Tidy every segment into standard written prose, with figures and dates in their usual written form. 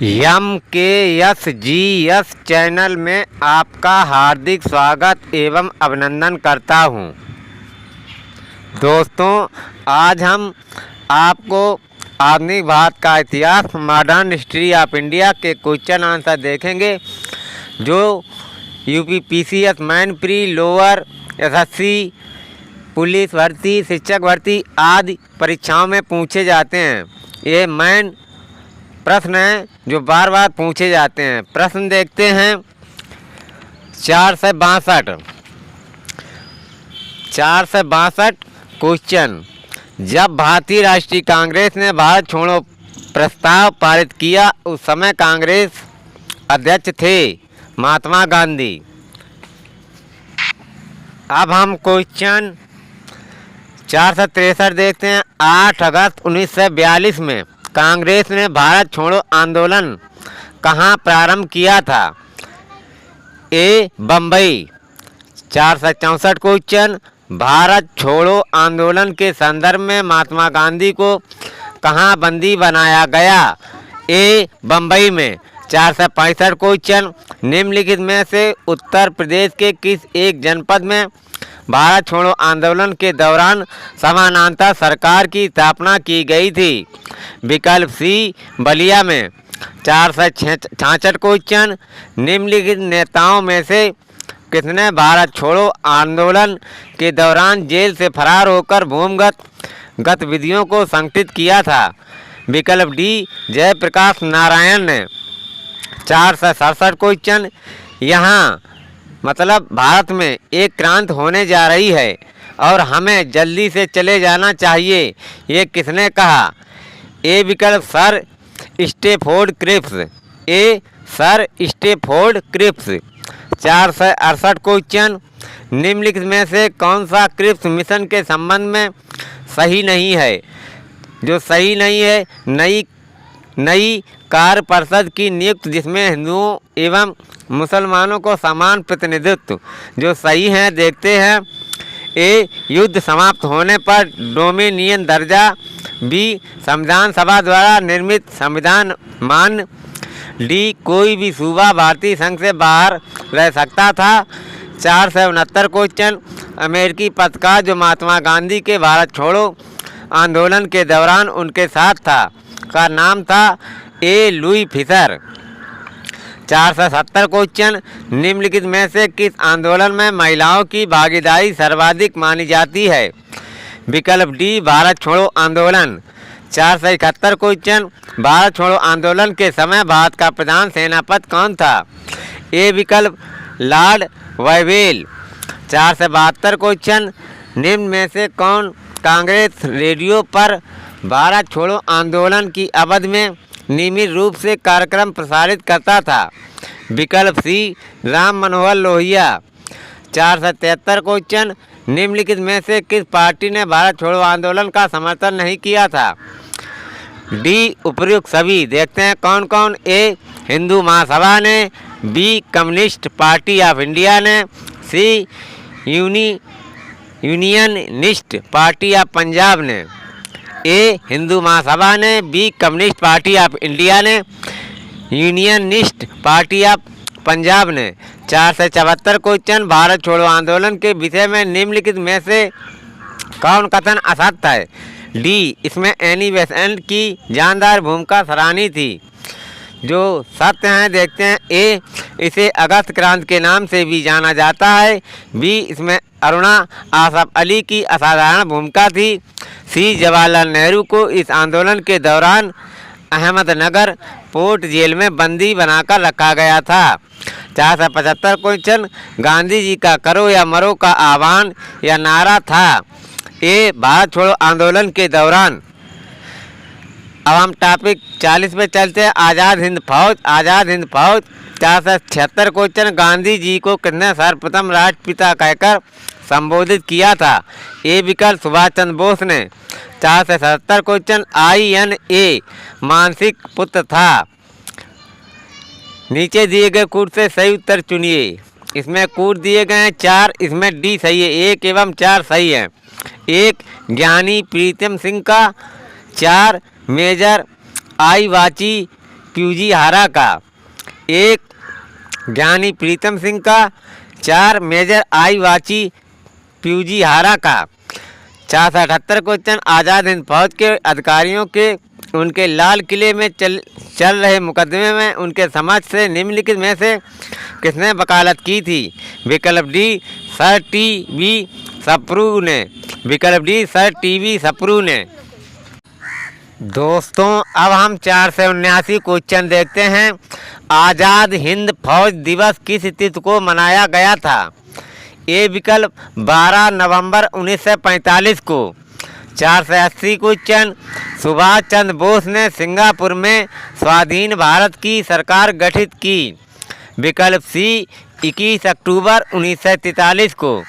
MKSGS channel में आपका हार्दिक स्वागत एवं अभिनंदन करता हूं। दोस्तों, आज हम आपको आधुनिक भारत का इतिहास मॉडर्न हिस्ट्री ऑफ इंडिया के क्वेश्चन आंसर देखेंगे जो UPPCS man pre, lower, SSC, police भर्ती, शिक्षक भर्ती आदि परीक्षाओं में पूछे जाते हैं। ये मैन प्रश्न हैं जो बार बार पूछे जाते हैं। प्रश्न देखते हैं 462 क्वेश्चन। जब भारतीय राष्ट्रीय कांग्रेस ने भारत छोड़ो प्रस्ताव पारित किया उस समय कांग्रेस अध्यक्ष थे महात्मा गांधी। अब हम क्वेश्चन 463 देखते हैं। 8 अगस्त 1942 में कांग्रेस ने भारत छोड़ो आंदोलन कहाँ प्रारंभ किया था? ए. बम्बई। 464 क्वेश्चन। भारत छोड़ो आंदोलन के संदर्भ में महात्मा गांधी को कहाँ बंदी बनाया गया? ए. बम्बई में। 465 क्वेश्चन। निम्नलिखित में से उत्तर प्रदेश के किस एक जनपद में भारत छोड़ो आंदोलन के दौरान समानांतर सरकार की स्थापना की गई थी? विकल्प सी. बलिया में। 466 क्वेश्चन। निम्नलिखित नेताओं में से किसने भारत छोड़ो आंदोलन के दौरान जेल से फरार होकर भूमिगत गतिविधियों को संगठित किया था? विकल्प डी. जयप्रकाश नारायण ने। 467 क्वेश्चन। यहाँ मतलब भारत में एक क्रांति होने जा रही है और हमें जल्दी से चले जाना चाहिए, ये किसने कहा? ए. विकल्प sir Stafford Cripps. A. Sir Stafford Cripps. 468 question. निम्नलिखित में से कौन सा क्रिप्स मिशन के संबंध में सही नहीं है? जो सही नहीं है, नई कार्य परिषद की नियुक्ति जिसमें हिंदुओं एवं मुसलमानों को समान प्रतिनिधित्व। जो सही है देखते हैं। ए. युद्ध समाप्त होने पर डोमिनियन दर्जा। बी. संविधान सभा द्वारा निर्मित संविधान मान्य। डी. कोई भी सूबा भारतीय संघ से बाहर रह सकता था। 469 क्वेश्चन। अमेरिकी पत्रकार जो महात्मा गांधी के भारत छोड़ो आंदोलन के दौरान उनके साथ था का नाम था? ए. Louis Fischer. 470 क्वेश्चन। निम्नलिखित में से किस आंदोलन में महिलाओं की भागीदारी सर्वाधिक मानी जाती है? विकल्प डी. भारत छोड़ो आंदोलन। 471 क्वेश्चन। भारत छोड़ो आंदोलन के समय भारत का प्रधान सेनापति कौन था? ए. विकल्प लॉर्ड वाइवेल। 472 क्वेश्चन। निम्न में से कौन कांग्रेस रेडियो पर भारत छोड़ो आंदोलन की अवधि में नियमित रूप से कार्यक्रम प्रसारित करता था? विकल्प सी. राम मनोहर लोहिया। 473 क्वेश्चन। निम्नलिखित में से किस पार्टी ने भारत छोड़ो आंदोलन का समर्थन नहीं किया था? डी. उपर्युक्त सभी। देखते हैं कौन कौन। ए. हिंदू महासभा ने। B. Communist Party of India ने। C. Unionist Party of Punjab ने। ए. हिंदू महासभा ने। B. Communist Party of India ने। यूनियनिस्ट पार्टी ऑफ पंजाब ने। 474 क्वेश्चन। भारत छोड़ो आंदोलन के विषय में निम्नलिखित में से कौन कथन असत्य है? डी. इसमें एनी बेसेंट की जानदार भूमिका सराहनीय थी। जो सत्य हैं देखते हैं। ए. इसे अगस्त क्रांति के नाम से भी जाना जाता है। बी. इसमें अरुणा आसफ अली की असाधारण भूमिका थी। सी. जवाहरलाल नेहरू को इस आंदोलन के दौरान अहमदनगर पोर्ट जेल में बंदी बनाकर रखा गया था। 475 क्वेश्चन। गांधी जी का करो या मरो का आह्वान या नारा था? ए. भारत छोड़ो आंदोलन के दौरान। अब हम टॉपिक 40 पे चलते हैं। आज़ाद हिंद फौज। 476 क्वेश्चन। गांधी जी को किसने सर्वप्रथम राष्ट्रपिता कहकर संबोधित किया था? ए. विकल्प सुभाष चंद्र बोस ने। 477 क्वेश्चन। INA मानसिक पुत्र था। नीचे दिए गए कूट से सही उत्तर चुनिए। इसमें कूट दिए गए हैं 4, इसमें डी सही है। 1 एवं 4 सही है। 1 ज्ञानी प्रीतम सिंह का। 4 मेजर आई वाची प्यूजीहारा का, 1 ज्ञानी प्रीतम सिंह का, 4 मेजर आई वाची प्यूजीहारा का। 478 क्वेश्चन आज़ाद हिंद फौज के अधिकारियों के उनके लाल किले में चल रहे मुकदमे में उनके समझ से निम्नलिखित में से किसने वकालत की थी? विकल्प डी सर टी.वी. सप्रू ने। विकल्प डी सर टी.वी. सप्रू ने। दोस्तों अब हम 479 क्वेश्चन देखते हैं। आज़ाद हिंद फौज दिवस किस तिथि को मनाया गया था? ए विकल्प 12 नवंबर 1945 को। 480 क्वेश्चन सुभाष चंद्र बोस ने सिंगापुर में स्वाधीन भारत की सरकार गठित की। विकल्प सी 21 अक्टूबर 1943 को।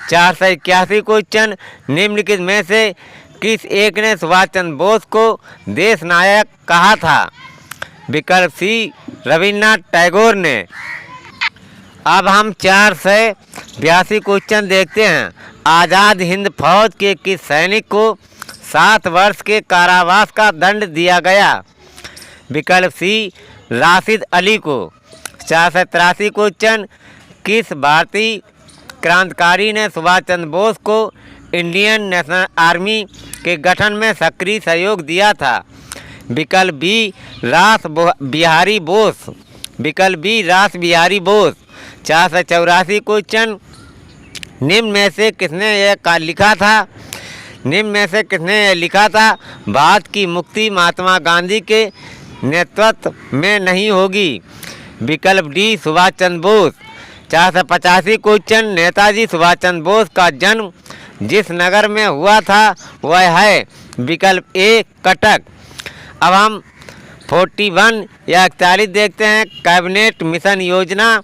481 क्वेश्चन निम्नलिखित में से किस एक ने सुभाष चंद्र बोस को देश नायक कहा था? विकल्प सी रविन्द्रनाथ टैगोर ने। अब हम 482 क्वेश्चन देखते हैं। आज़ाद हिंद फौज के किस सैनिक को 7 वर्ष के कारावास का दंड दिया गया? विकल्प सी राशिद अली को। 483 क्वेश्चन किस भारतीय क्रांतिकारी ने सुभाष चंद्र बोस को इंडियन नेशनल आर्मी के गठन में सक्रिय सहयोग दिया था? विकल्प बी रास बिहारी बोस। विकल्प बी रास बिहारी बोस। 484 क्वेश्चन निम्न में से किसने यह लिखा था? निम्न में से किसने यह लिखा था? भारत की मुक्ति महात्मा गांधी के नेतृत्व में नहीं होगी। विकल्प डी सुभाष चंद्र बोस। 485 क्वेश्चन नेताजी सुभाष चंद्र बोस का जन्म जिस नगर में हुआ था वह है? विकल्प ए कटक। अब हम 41 या 41 देखते हैं। कैबिनेट मिशन योजना,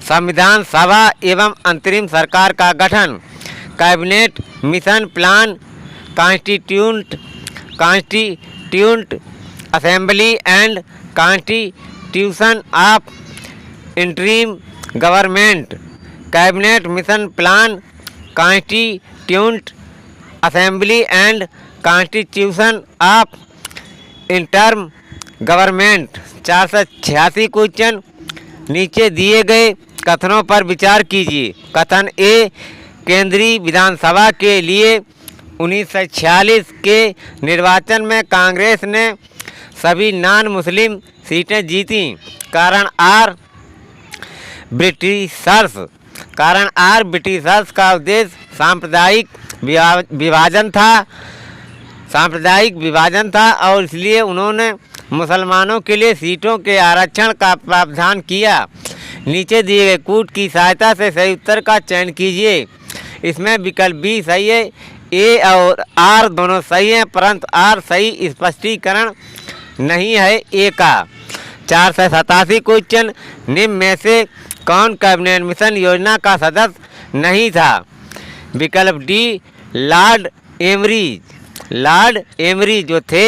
संविधान सभा एवं अंतरिम सरकार का गठन। Cabinet mission plan, constituent assembly and constitution of interim government. Cabinet mission plan, constituent assembly and constitution of interim government. 486 question नीचे दिए गए कथनों पर विचार कीजिए। कथन ए केंद्रीय विधानसभा के लिए 1946 के निर्वाचन में कांग्रेस ने सभी नॉन मुस्लिम सीटें जीती। कारण आर ब्रिटिशर्स का उद्देश्य सांप्रदायिक विभाजन था और इसलिए उन्होंने मुसलमानों के लिए सीटों के आरक्षण का प्रावधान किया। नीचे दिए गए कूट की सहायता से सही उत्तर का चयन कीजिए। इसमें विकल्प बी सही है। ए और आर दोनों सही हैं, परंतु आर सही स्पष्टीकरण नहीं है ए का। 487 क्वेश्चन निम्न में से कौन कैबिनेट मिशन योजना का सदस्य नहीं था? विकल्प डी लॉर्ड एमरी जो थे।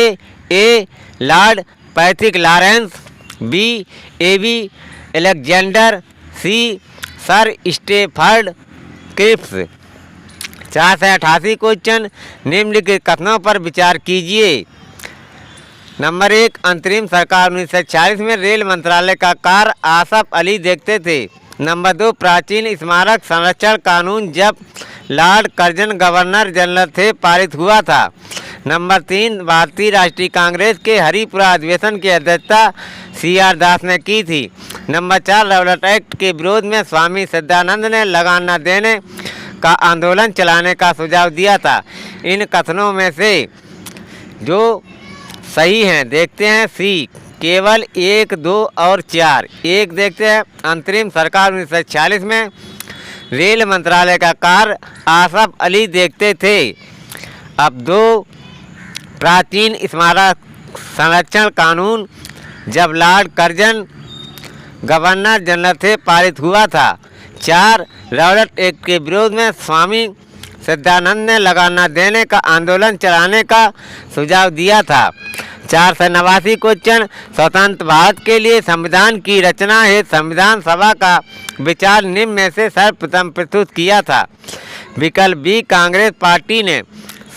A Lord Pethick Lawrence, B AV Alexander, C sir Stafford Cripps. 488 question निम्नलिखित कथनों पर विचार कीजिए। नंबर 1 अंतरिम सरकार 1946 में रेल मंत्रालय का कार्य आसफ अली देखते थे। नंबर 2 प्राचीन स्मारक संरक्षण कानून जब लॉर्ड कर्जन गवर्नर जनरल थे पारित हुआ था। नंबर 3 भारतीय राष्ट्रीय कांग्रेस के हरिपुरा अधिवेशन की अध्यक्षता CR दास ने की थी। नंबर 4 रौलट एक्ट के विरोध में स्वामी सिद्धानंद ने लगान न देने का आंदोलन चलाने का सुझाव दिया था। इन कथनों में से जो सही हैं देखते हैं सी केवल 1, 2 और 4। 1 देखते हैं अंतरिम सरकार 1946 में रेल मंत्रालय का कार्य आसफ अली देखते थे। अब 2 प्राचीन स्मारक संरक्षण कानून जब लॉर्ड कर्जन गवर्नर जनरल थे पारित हुआ था। 4 रौलट एक्ट के विरोध में स्वामी सिद्धानंद ने लगान न देने का आंदोलन चलाने का सुझाव दिया था। 489 क्वेश्चन स्वतंत्र भारत के लिए संविधान की रचना है संविधान सभा का विचार निम्न में से सर्वप्रथम प्रस्तुत किया था। विकल्प बी कांग्रेस पार्टी ने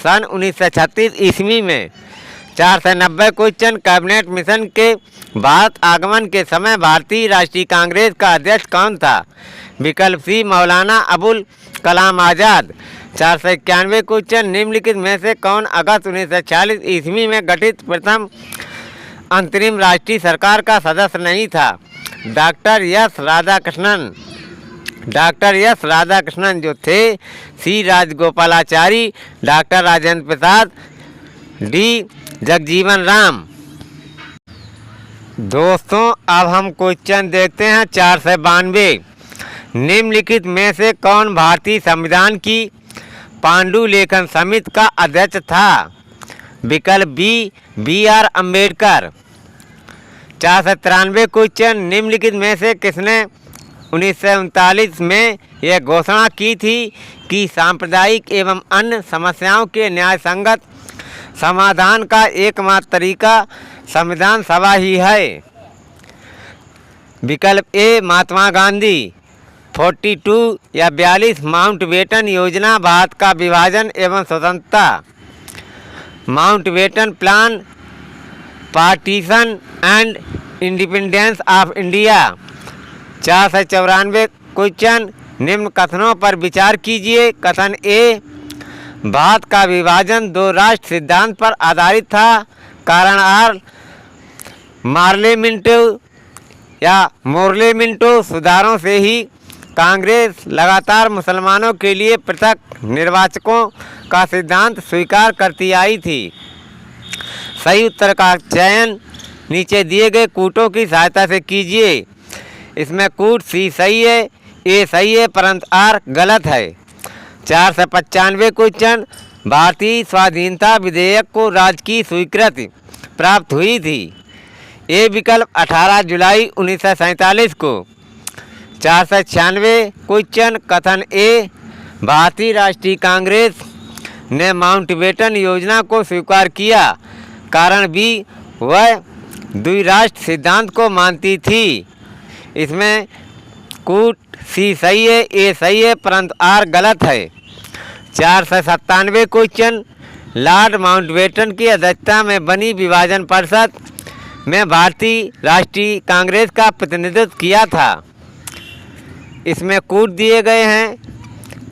सन 1936 ईस्वी में। 490 क्वेश्चन कैबिनेट मिशन के भारत आगमन के समय भारतीय राष्ट्रीय कांग्रेस का अध्यक्ष कौन था? विकल्प सी मौलाना अबुल कलाम आज़ाद। 491 क्वेश्चन निम्नलिखित में से कौन अगस्त 1946 ईस्वी में गठित प्रथम अंतरिम राष्ट्रीय सरकार का सदस्य नहीं था? Doctor S Radhakrishnan. Doctor S Radhakrishnan जो थे, सी राजगोपालाचारी, डॉक्टर राजेंद्र प्रसाद, डी जगजीवन राम। दोस्तों अब हम क्वेश्चन देखते हैं 492। निम्नलिखित में से कौन भारतीय संविधान की पांडुलेखन समिति का अध्यक्ष था? विकल्प बी आर अम्बेडकर। 493 क्वेश्चन निम्नलिखित में से किसने 1939 में यह घोषणा की थी कि सांप्रदायिक एवं अन्य समस्याओं के न्याय संगत समाधान का एकमात्र तरीका संविधान सभा ही है? विकल्प ए महात्मा गांधी। 42 या 42 माउंटबेटन योजना भारत का विभाजन एवं स्वतंत्रता। Mountbatten plan, partition and independence of India. 494 question निम्न कथनों पर विचार कीजिए। कथन ए भारत का विभाजन दो राष्ट्र सिद्धांत पर आधारित था। कारण आर मोर्ले मिंटो सुधारों से ही कांग्रेस लगातार मुसलमानों के लिए पृथक निर्वाचकों का सिद्धांत स्वीकार करती आई थी। सही उत्तर का चयन नीचे दिए गए कूटों की सहायता से कीजिए। इसमें कूट सी सही है, ए सही है, परंतु आर गलत है। 495 क्वेश्चन भारतीय स्वाधीनता विधेयक को राजकीय स्वीकृति प्राप्त हुई थी? ए विकल्प 18 जुलाई 1947 को। 496 क्वेश्चन कथन ए भारतीय राष्ट्रीय कांग्रेस ने माउंटबेटन योजना को स्वीकार किया। कारण बी वह द्विराष्ट्र सिद्धांत को मानती थी। इसमें कूट सी सही है, ए सही है, परंतु आर गलत है। 497 क्वेश्चन लॉर्ड माउंटबेटन की अध्यक्षता में बनी विभाजन परिषद में भारतीय राष्ट्रीय कांग्रेस का प्रतिनिधित्व किया था। इसमें कूट दिए गए हैं।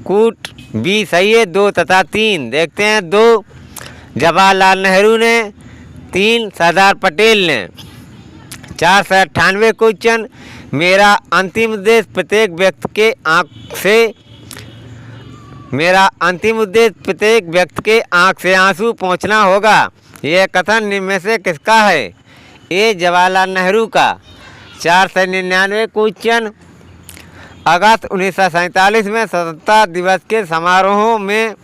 कूट बी सही है, 2 तथा 3। देखते हैं 2 जवाहरलाल नेहरू ने, 3 सरदार पटेल ने। 498 क्वेश्चन मेरा अंतिम उद्देश्य प्रत्येक व्यक्ति के आँख से आंसू पहुँचना होगा। यह कथन निम्न में से किसका है? ए जवाहरलाल नेहरू का। 499 क्वेश्चन अगस्त 1947 में स्वतंत्रता दिवस के समारोहों में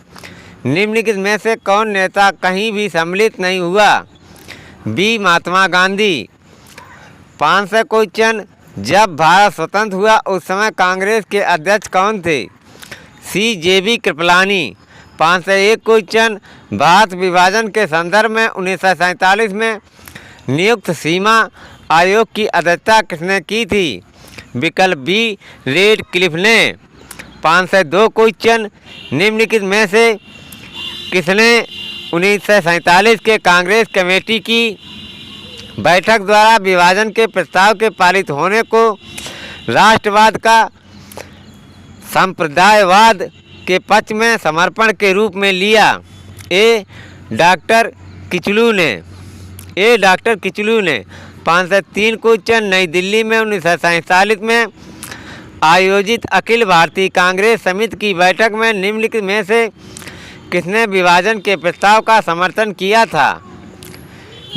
निम्नलिखित में से कौन नेता कहीं भी सम्मिलित नहीं हुआ? बी महात्मा गांधी। 500 क्वेश्चन जब भारत स्वतंत्र हुआ उस समय कांग्रेस के अध्यक्ष कौन थे? सी जेबी कृपलानी। 501 क्वेश्चन भारत विभाजन के संदर्भ में 1947 में नियुक्त सीमा आयोग की अध्यक्षता किसने की थी? विकल्प बी रेड क्लिफ ने। 502 क्वेश्चन निम्नलिखित में से किसने 1947 के कांग्रेस कमेटी की बैठक द्वारा विभाजन के प्रस्ताव के पारित होने को राष्ट्रवाद का संप्रदायवाद के पक्ष में समर्पण के रूप में लिया? ए डॉक्टर किचलू ने। 503 क्वेश्चन नई दिल्ली में 1947 में आयोजित अखिल भारतीय कांग्रेस समिति की बैठक में निम्नलिखित में से किसने विभाजन के प्रस्ताव का समर्थन किया था?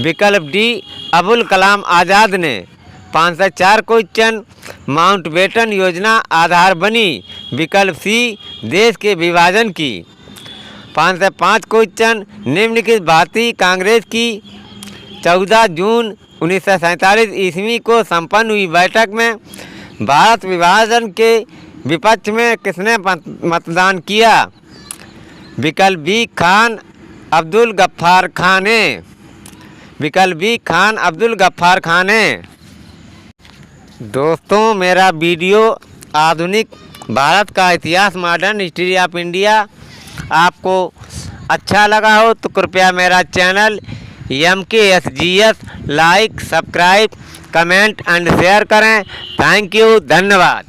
विकल्प डी अबुल कलाम आज़ाद ने। 504 क्वेश्चन माउंटबेटन योजना आधार बनी? विकल्प सी देश के विभाजन की। 505 क्वेश्चन निम्नलिखित भारतीय कांग्रेस की 14 जून 1947 ईस्वी को संपन्न हुई बैठक में भारत विभाजन के विपक्ष में किसने मतदान किया? विकल्प बी खान अब्दुल गफ्फार खान ने। विकल्प बी खान अब्दुल गफ्फार खान ने। दोस्तों मेरा वीडियो आधुनिक भारत का इतिहास मॉडर्न हिस्ट्री ऑफ इंडिया आपको अच्छा लगा हो तो कृपया मेरा channel MKSGS like, subscribe, comment and share करें। थैंक यू, धन्यवाद।